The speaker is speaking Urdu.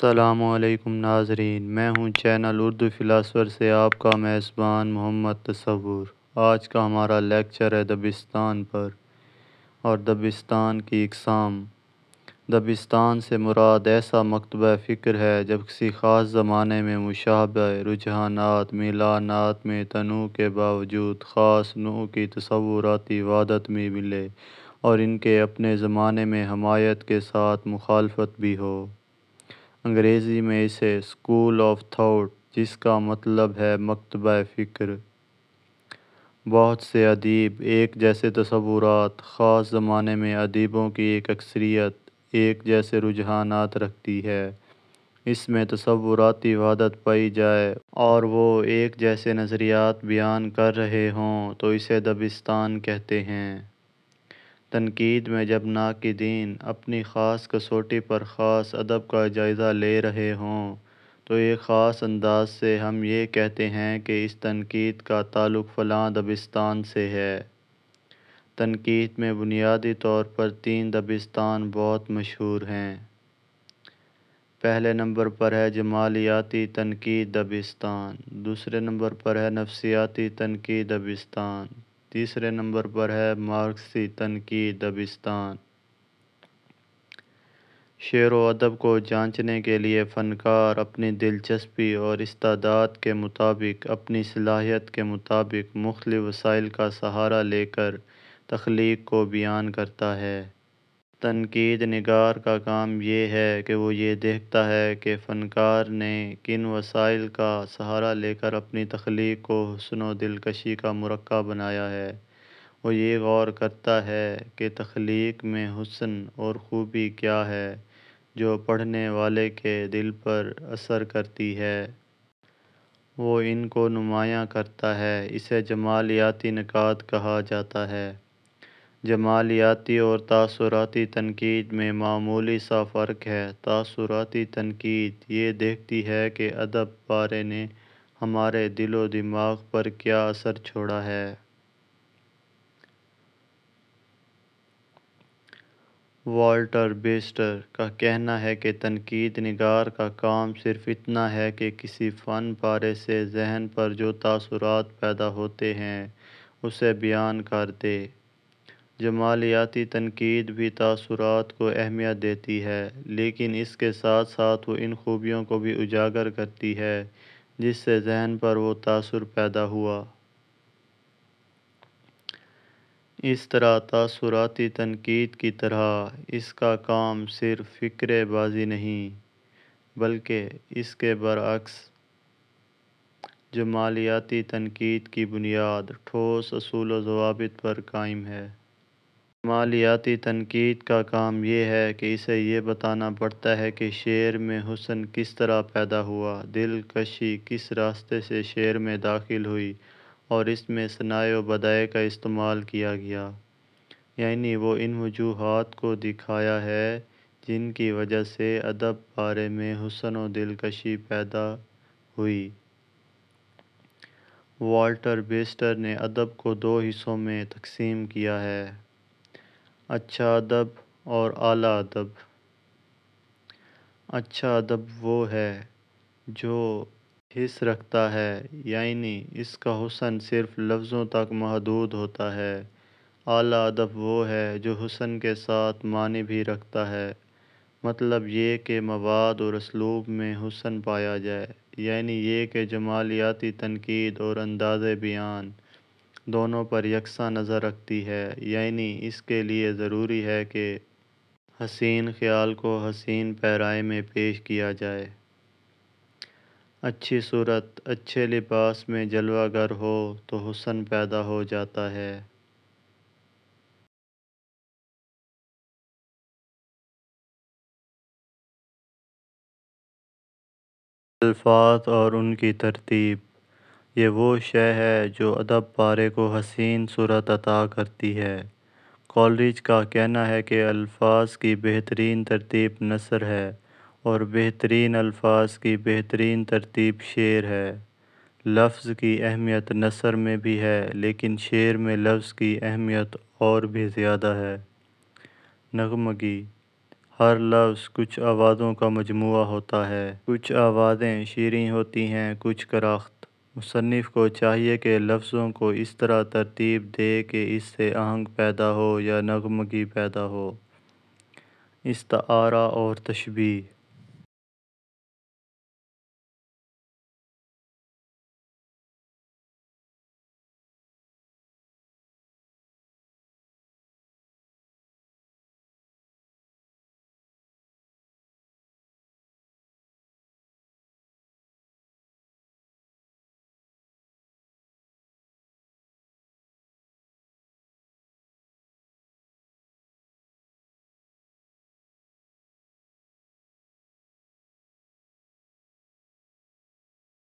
السلام علیکم ناظرین، میں ہوں چینل اردو فلاسفر سے آپ کا میزبان محمد تصور۔ آج کا ہمارا لیکچر ہے دبستان پر اور دبستان کی اقسام۔ دبستان سے مراد ایسا مکتبہ فکر ہے جب کسی خاص زمانے میں مشابہ رجحانات میلانات میں تنوع کے باوجود خاص نوع کی تصوراتی وحدت میں ملے اور ان کے اپنے زمانے میں حمایت کے ساتھ مخالفت بھی ہو۔ انگریزی میں اسے اسکول آف تھاٹ، جس کا مطلب ہے مکتبہ فکر۔ بہت سے ادیب ایک جیسے تصورات، خاص زمانے میں ادیبوں کی ایک اکثریت ایک جیسے رجحانات رکھتی ہے۔ اس میں تصوراتی وحدت پائی جائے اور وہ ایک جیسے نظریات بیان کر رہے ہوں تو اسے دبستان کہتے ہیں۔ تنقید میں جب ناقدین اپنی خاص کسوٹی پر خاص ادب کا جائزہ لے رہے ہوں تو ایک خاص انداز سے ہم یہ کہتے ہیں کہ اس تنقید کا تعلق فلاں دبستان سے ہے۔ تنقید میں بنیادی طور پر 3 دبستان بہت مشہور ہیں۔ پہلے نمبر پر ہے جمالیاتی تنقید دبستان، دوسرے نمبر پر ہے نفسیاتی تنقید دبستان، تیسرے نمبر پر ہے مارکسی تنقید دبستان۔ شعر و ادب کو جانچنے کے لیے فنکار اپنی دلچسپی اور استعداد کے مطابق، اپنی صلاحیت کے مطابق مختلف وسائل کا سہارا لے کر تخلیق کو بیان کرتا ہے۔ تنقید نگار کا کام یہ ہے کہ وہ یہ دیکھتا ہے کہ فنکار نے کن وسائل کا سہارا لے کر اپنی تخلیق کو حسن و دلکشی کا مرقع بنایا ہے۔ وہ یہ غور کرتا ہے کہ تخلیق میں حسن اور خوبی کیا ہے جو پڑھنے والے کے دل پر اثر کرتی ہے۔ وہ ان کو نمایاں کرتا ہے۔ اسے جمالیاتی نقاد کہا جاتا ہے۔ جمالیاتی اور تاثراتی تنقید میں معمولی سا فرق ہے۔ تاثراتی تنقید یہ دیکھتی ہے کہ ادب پارے نے ہمارے دل و دماغ پر کیا اثر چھوڑا ہے۔ والٹر بیسٹر کا کہنا ہے کہ تنقید نگار کا کام صرف اتنا ہے کہ کسی فن پارے سے ذہن پر جو تاثرات پیدا ہوتے ہیں اسے بیان کر دے۔ جمالیاتی تنقید بھی تاثرات کو اہمیت دیتی ہے، لیکن اس کے ساتھ ساتھ وہ ان خوبیوں کو بھی اجاگر کرتی ہے جس سے ذہن پر وہ تاثر پیدا ہوا۔ اس طرح تاثراتی تنقید کی طرح اس کا کام صرف فقرے بازی نہیں، بلکہ اس کے برعکس جمالیاتی تنقید کی بنیاد ٹھوس اصول و ضوابط پر قائم ہے۔ جمالیاتی تنقید کا کام یہ ہے کہ اسے یہ بتانا پڑتا ہے کہ شعر میں حسن کس طرح پیدا ہوا، دلکشی کس راستے سے شعر میں داخل ہوئی اور اس میں صنائع و بدائع کا استعمال کیا گیا۔ یعنی وہ ان وجوہات کو دکھایا ہے جن کی وجہ سے ادب پارے میں حسن و دلکشی پیدا ہوئی۔ والٹر بیسٹر نے ادب کو 2 حصوں میں تقسیم کیا ہے: اچھا ادب اور اعلیٰ ادب۔ اچھا ادب وہ ہے جو حس رکھتا ہے، یعنی اس کا حسن صرف لفظوں تک محدود ہوتا ہے۔ اعلیٰ ادب وہ ہے جو حسن کے ساتھ معنی بھی رکھتا ہے، مطلب یہ کہ مواد اور اسلوب میں حسن پایا جائے۔ یعنی یہ کہ جمالیاتی تنقید اور انداز بیان دونوں پر یکساں نظر رکھتی ہے، یعنی اس کے لیے ضروری ہے کہ حسین خیال کو حسین پیرائی میں پیش کیا جائے۔ اچھی صورت اچھے لباس میں جلوہ گر ہو تو حسن پیدا ہو جاتا ہے۔ الفاظ اور ان کی ترتیب، یہ وہ شے ہے جو ادب پارے کو حسین صورت عطا کرتی ہے۔ کولرج کا کہنا ہے کہ الفاظ کی بہترین ترتیب نثر ہے اور بہترین الفاظ کی بہترین ترتیب شعر ہے۔ لفظ کی اہمیت نثر میں بھی ہے، لیکن شعر میں لفظ کی اہمیت اور بھی زیادہ ہے۔ نغمگی ہر لفظ کچھ آوازوں کا مجموعہ ہوتا ہے۔ کچھ آوازیں شیریں ہوتی ہیں، کچھ کراخت۔ مصنف کو چاہیے کہ لفظوں کو اس طرح ترتیب دے کہ اس سے آہنگ پیدا ہو یا نغمگی پیدا ہو۔ استعارہ اور تشبیہ